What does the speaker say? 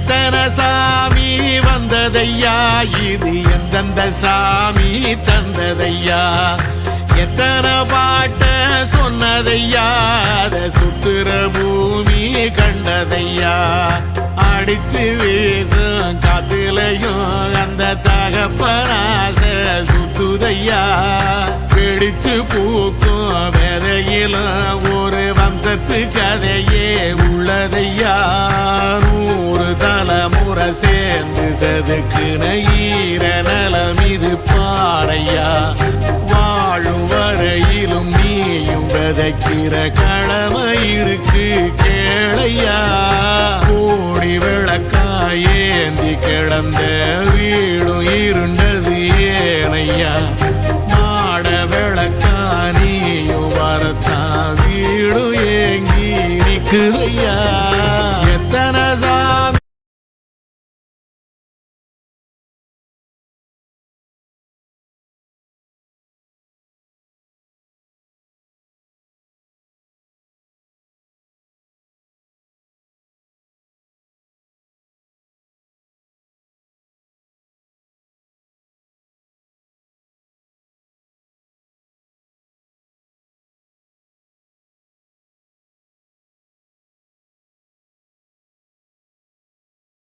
எத்தனை சாமி வந்ததையா, இது எந்தெந்த சாமி தந்ததையா, எத்தனை பாட்ட சொன்னதையா, அத சுத்துற பூமி கண்டதையா, அடிச்சு வீசும் காத்துலையும் அந்த தகப்பனாச சுத்துதையா, பிடிச்சு பூக்கும் விதையிலும் ஒரு வம்சத்து கதையே உள்ளதையா, 100 தலைமுறை சேர்ந்து செதுக்குன ஈர நலம் இது பாறையா, வாழும் வரையிலும் நீயும் விதைக்கிற கடமை இருக்கு கேளையா, கோடி விளக்காயேந்தி கிடந்த வீடும் இருண்டது ஏனையா, மாட விளக்கா நீயும் வரத்தான் வீடும் ஏங்கி நிக்குதையா.